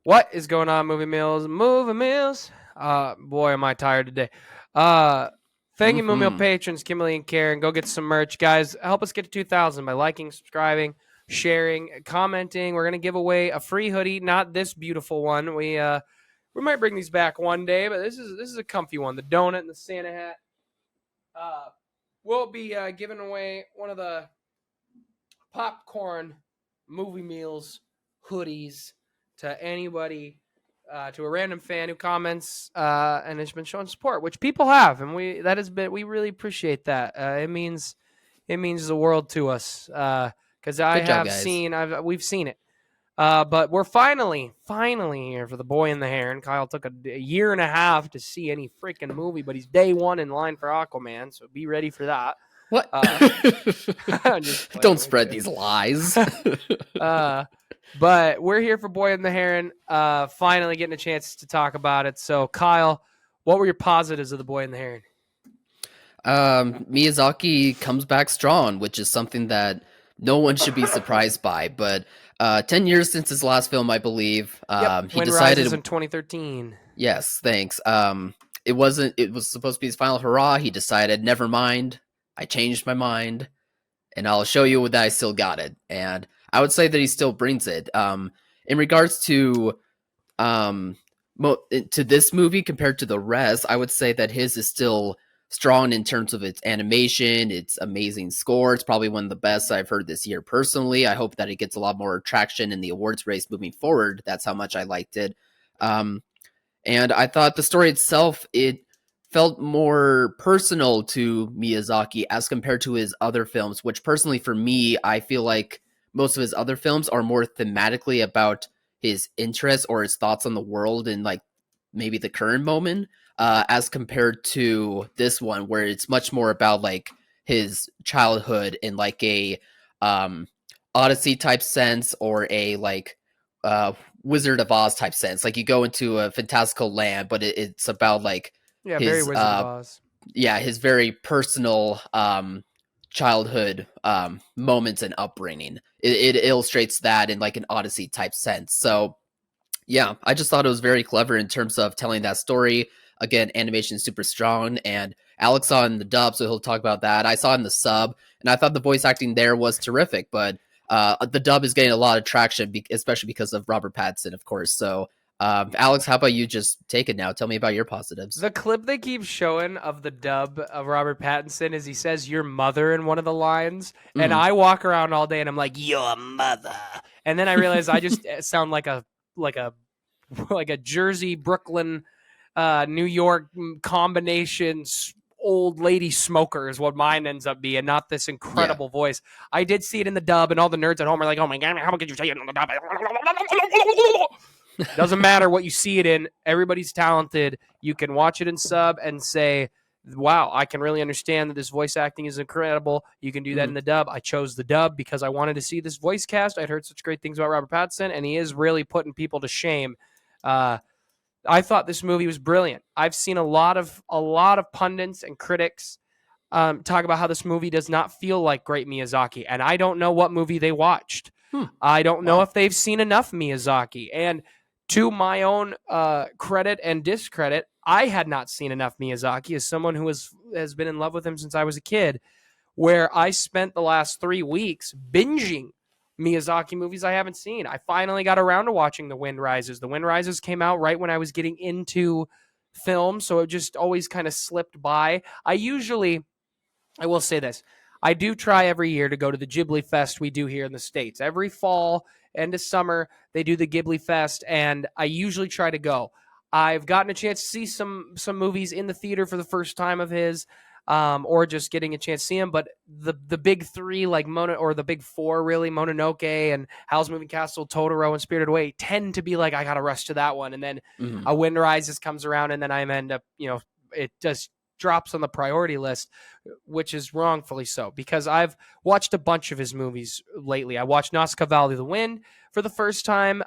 What is going on, Movie Meals? Movie Meals. Boy, am I tired today. Uh, Thank you, Movie Meal Hmm. patrons, Kimberly and Karen. Go get some merch, guys. Help us get to 2,000 by liking, subscribing, sharing, commenting. We're gonna give away a free hoodie, not this beautiful one. We might bring these back one day, but this is a comfy one. The donut and the Santa hat. Uh, we'll be giving away one of the popcorn movie meals hoodies to anybody, to a random fan who comments and has been showing support, which people have, and we really appreciate that. It means the world to us because Good job, guys. we've seen it. But we're finally here for The Boy and the Heron. Kyle took a year and a half to see any freaking movie, but he's day one in line for Aquaman, so be ready for that. What? Uh, I'm just Don't playing with spread you. these lies. uh, but we're here for Boy and the Heron. Finally getting a chance to talk about it. So, Kyle, what were your positives of The Boy and the Heron? Miyazaki comes back strong, which is something that no one should be surprised by. But 10 years since his last film, I believe, Yep, he Wind Rises decided. in 2013. Yes, thanks. It wasn't. It was supposed to be his final hurrah. He decided, never mind. I changed my mind, and I'll show you that I still got it. And I would say that he still brings it. In regards to um to this movie compared to the rest, I would say that his is still strong in terms of its animation, its amazing score. It's probably one of the best I've heard this year personally. I hope that it gets a lot more traction in the awards race moving forward. That's how much I liked it. um and I thought the story itself, it felt more personal to Miyazaki as compared to his other films, which personally for me, I feel like most of his other films are more thematically about his interests or his thoughts on the world and like maybe the current moment, as compared to this one where it's much more about like his childhood in like a um Odyssey type sense or a like uh Wizard of Oz type sense. Like you go into a fantastical land, but it's about like Yeah, very his Wizard of Oz. yeah, his very personal childhood moments and upbringing. It illustrates that in like an Odyssey type sense. So yeah, I just thought it was very clever in terms of telling that story. Again, animation is super strong, and Alex saw in the dub, so he'll talk about that. I saw in the sub, and I thought the voice acting there was terrific, but the dub is getting a lot of traction, especially because of Robert Pattinson, of course. So, Alex, how about you just take it now? Tell me about your positives. The clip they keep showing of the dub of Robert Pattinson is he says "your mother" in one of the lines, and Mm, I walk around all day and I'm like "your mother," and then I realize I just sound like a like a Jersey, Brooklyn, New York combination old lady smoker is what mine ends up being, not this yeah. incredible voice. I did see it in the dub, and all the nerds at home are like, "Oh my god, how could you say it in the dub?" Doesn't matter what you see it in. Everybody's talented. You can watch it in sub and say, wow, I can really understand that this voice acting is incredible. You can do that Mm, in the dub. I chose the dub because I wanted to see this voice cast. I'd heard such great things about Robert Pattinson, and he is really putting people to shame. I thought this movie was brilliant. I've seen a lot of pundits and critics talk about how this movie does not feel like great Miyazaki, and I don't know what movie they watched. hmm. I don't know Wow. if they've seen enough Miyazaki. And to my own credit and discredit, I had not seen enough Miyazaki as someone who has been in love with him since I was a kid, where I spent the last 3 weeks binging Miyazaki movies I haven't seen. I finally got around to watching The Wind Rises. The Wind Rises came out right when I was getting into film, so it just always kind of slipped by. I will say this. I do try every year to go to the Ghibli Fest we do here in the States. Every fall, end of summer, they do the Ghibli Fest, and I usually try to go. I've gotten a chance to see some movies in the theater for the first time of his, or just getting a chance to see him. But the big three, like or the big four, really, Mononoke and Howl's Moving Castle, Totoro, and Spirited Away, tend to be like, I got to rush to that one. And then Mm, a Wind Rises comes around, and then I end up, it just drops on the priority list, which is wrongfully so, because I've watched a bunch of his movies lately. I watched Nausicaa Valley of the Wind for the first time.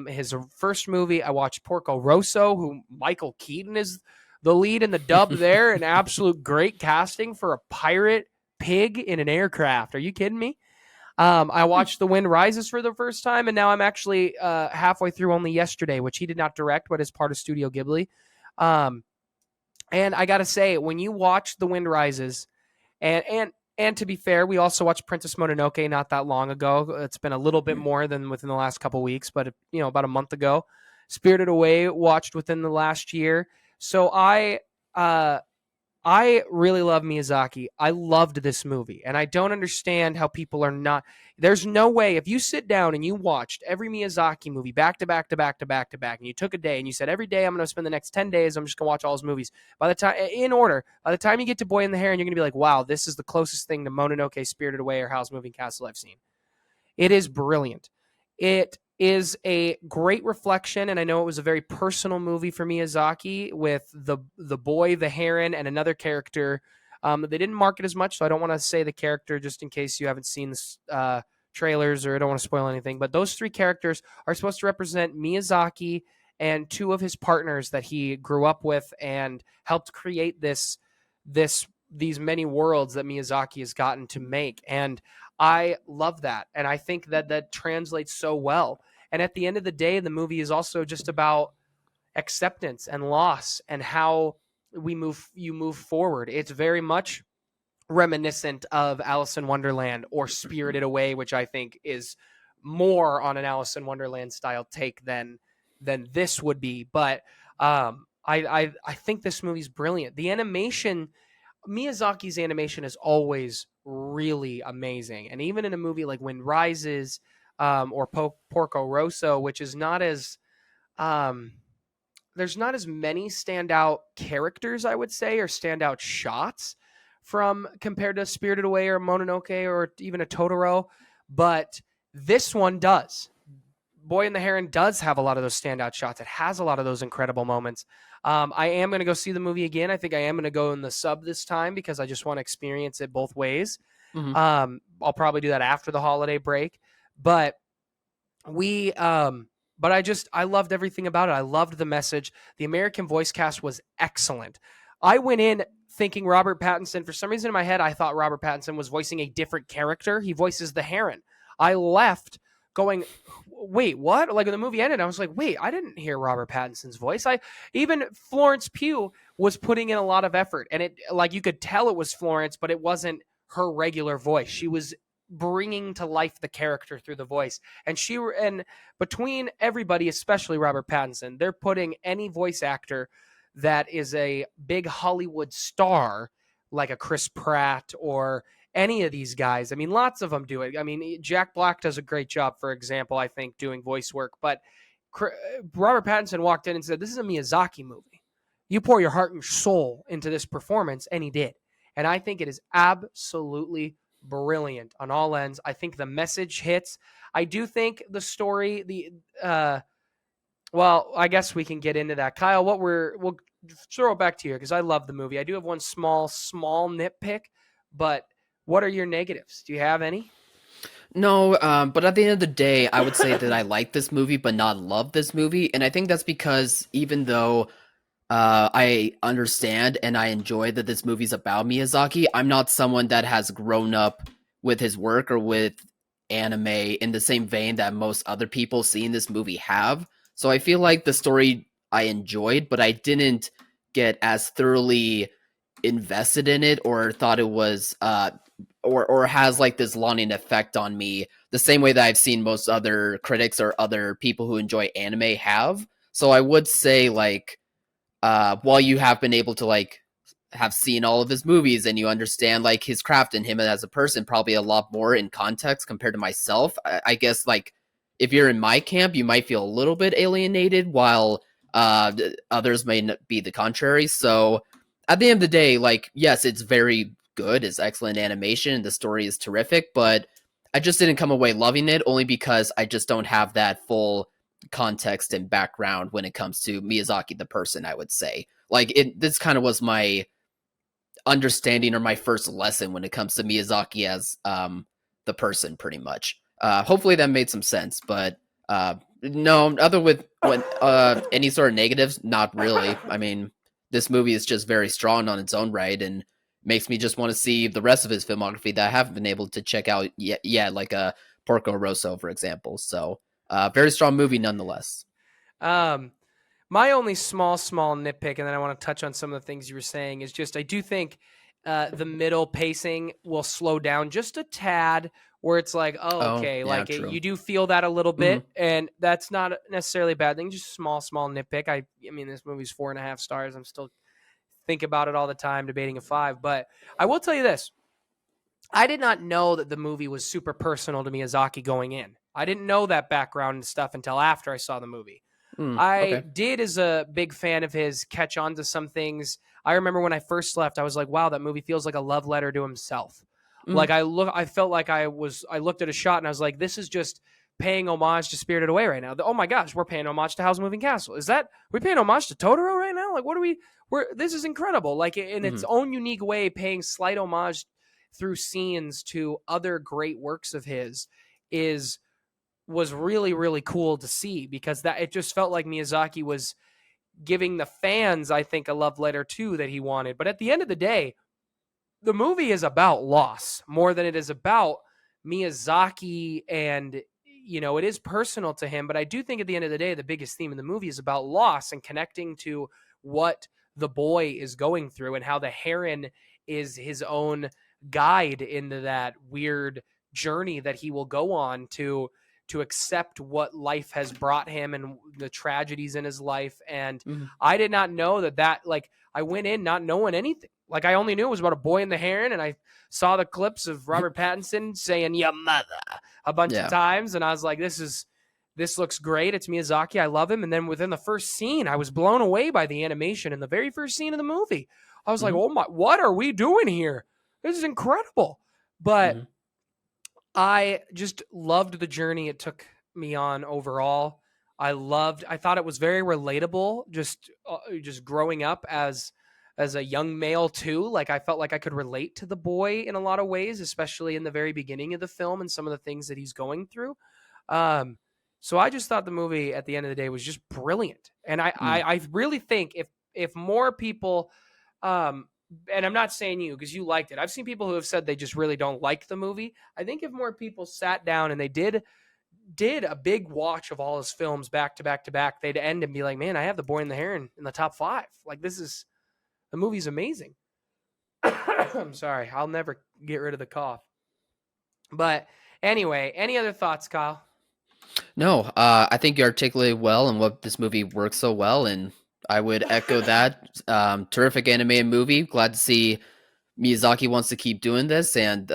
His first movie, I watched Porco Rosso, who Michael Keaton is the lead in the dub there. An absolute great casting for a pirate pig in an aircraft. Are you kidding me? I watched The Wind Rises for the first time, and now I'm actually halfway through only yesterday, which he did not direct, but is part of Studio Ghibli. Um, and I gotta say, when you watch The Wind Rises, and to be fair, we also watched Princess Mononoke not that long ago. It's been a little bit more than within the last couple weeks, but about a month ago. Spirited Away watched within the last year. So I really love Miyazaki. I loved this movie, and I don't understand how people are not. There's no way if you sit down and you watched every Miyazaki movie back to back to back to back to back, and you took a day and you said every day I'm going to spend the next 10 days, I'm just going to watch all his movies. By the time in order, by the time you get to Boy and the Heron, you're going to be like, wow, this is the closest thing to Mononoke, Spirited Away, or Howl's Moving Castle I've seen. It is brilliant. It is a great reflection, and I know it was a very personal movie for Miyazaki with the boy, the heron, and another character. They didn't market as much, so I don't want to say the character just in case you haven't seen the trailers or I don't want to spoil anything. But those three characters are supposed to represent Miyazaki and two of his partners that he grew up with and helped create these many worlds that Miyazaki has gotten to make. And I love that. And I think that translates so well. And at the end of the day, the movie is also just about acceptance and loss and how you move forward. It's very much reminiscent of Alice in Wonderland or Spirited Away, which I think is more on an Alice in Wonderland style take than this would be. But I think this movie's brilliant. The animation, Miyazaki's animation is always really amazing, and even in a movie like Wind Rises or Porco Rosso, which is not as um, there's not as many standout characters, I would say, or standout shots from compared to Spirited Away or Mononoke or even a Totoro, but this one does. Boy and the Heron does have a lot of those standout shots. It has a lot of those incredible moments. I am going to go see the movie again. I think I am going to go in the sub this time because I just want to experience it both ways. Mhm. I'll probably do that after the holiday break, but I loved everything about it. I loved the message. The American voice cast was excellent. I went in thinking Robert Pattinson. For some reason in my head, I thought Robert Pattinson was voicing a different character. He voices the Heron. I left going, wait, what? Like when the movie ended, I was like, wait, I didn't hear Robert Pattinson's voice. Even Florence Pugh was putting in a lot of effort, and it like you could tell it was Florence, but it wasn't her regular voice. She was bringing to life the character through the voice, and between everybody, especially Robert Pattinson, they're putting any voice actor that is a big Hollywood star like a Chris Pratt or any of these guys. I mean, lots of them do it. I mean, Jack Black does a great job, for example, I think, doing voice work. But Robert Pattinson walked in and said, this is a Miyazaki movie. You pour your heart and soul into this performance, and he did. And I think it is absolutely brilliant on all ends. I think the message hits. I do think the story, well, I guess we can get into that. Kyle, we'll throw it back to you because I love the movie. I do have one small nitpick, but what are your negatives? Do you have any? No, but at the end of the day, I would say that I like this movie, but not love this movie, and I think that's because even though I understand and I enjoy that this movie's about Miyazaki, I'm not someone that has grown up with his work or with anime in the same vein that most other people seeing this movie have. So I feel like the story I enjoyed, but I didn't get as thoroughly invested in it or thought it was or has like this longing effect on me the same way that I've seen most other critics or other people who enjoy anime have. So I would say like while you have been able to like have seen all of his movies and you understand like his craft and him as a person probably a lot more in context compared to myself, I guess like if you're in my camp you might feel a little bit alienated while others may be the contrary. So at the end of the day, like yes, it's very good, it's excellent animation and the story is terrific, but I just didn't come away loving it only because I just don't have that full context and background when it comes to Miyazaki the person, I would say. Like this kind of was my understanding or my first lesson when it comes to Miyazaki as the person pretty much. Hopefully that made some sense, but no, other with when any sort of negatives, not really. I mean, this movie is just very strong on its own right, and makes me just want to see the rest of his filmography that I haven't been able to check out yet, like Porco Rosso, for example. So, very strong movie nonetheless. Um, my only small nitpick, and then I want to touch on some of the things you were saying, is just I do think the middle pacing will slow down just a tad, where it's like, oh, Oh, okay, yeah, like true. you do feel that a little Hmm. bit, and that's not necessarily a bad thing. Just small nitpick. I mean, this movie's 4.5 stars. I'm still think about it all the time, debating a 5. But I will tell you this: I did not know that the movie was super personal to Miyazaki going in. I didn't know that background and stuff until after I saw the movie. I Okay. did, as a big fan of his, catch on to some things. I remember when I first left, I was like, wow, that movie feels like a love letter to himself. Hmm. Like I felt like I looked at a shot and I was like, this is just paying homage to Spirited Away right now. Oh my gosh, we're paying homage to Howl's Moving Castle. We paying homage to Totoro right now? Like, what are this is incredible. Like, in its Hmm. own unique way, paying slight homage through scenes to other great works of his is was really cool to see, because that it just felt like Miyazaki was giving the fans, I think, a love letter too that he wanted. But at the end of the day, the movie is about loss more than it is about Miyazaki, and it is personal to him, but I do think at the end of the day the biggest theme in the movie is about loss and connecting to what the boy is going through, and how the heron is his own guide into that weird journey that he will go on to accept what life has brought him and the tragedies in his life. And Hmm. I did not know that like I went in not knowing anything. Like, I only knew it was about a boy and the heron, and I saw the clips of Robert Pattinson saying "your mother" a bunch of Yeah. times, and I was like, this looks great. It's Miyazaki. I love him. And then within the first scene, I was blown away by the animation in the very first scene of the movie. I was like, Hmm. oh my, what are we doing here? This is incredible. But Hmm. I just loved the journey it took me on overall. I thought it was very relatable, just growing up as a young male too. Like, I felt like I could relate to the boy in a lot of ways, especially in the very beginning of the film and some of the things that he's going through. Um, so I just thought the movie at the end of the day was just brilliant. And I really think if more people, um, and I'm not saying you because you liked it. I've seen people who have said they just really don't like the movie. I think if more people sat down and they did a big watch of all his films back to back to back, they'd end and be like, "Man, I have The Boy and the Heron in the top 5. Like, the movie's amazing." I'm sorry, I'll never get rid of the cough. But anyway, any other thoughts, Kyle? No, I think you articulated well and what this movie works so well, and I would echo that. Terrific animated movie. Glad to see Miyazaki wants to keep doing this, and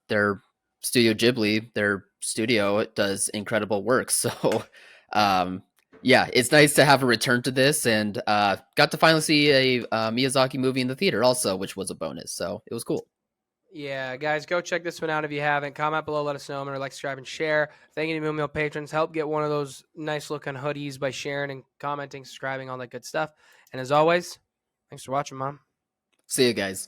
their Studio Ghibli, their studio, does incredible work. So, um, yeah, it's nice to have a return to this, and got to finally see a Miyazaki movie in the theater also, which was a bonus. So it was cool. Yeah, guys, go check this one out if you haven't. Comment below, let us know. Remember, like, subscribe, and share. Thank you to Meal Meal patrons. Help get one of those nice looking hoodies by sharing and commenting, subscribing, all that good stuff. And as always, thanks for watching, Mom. See you guys.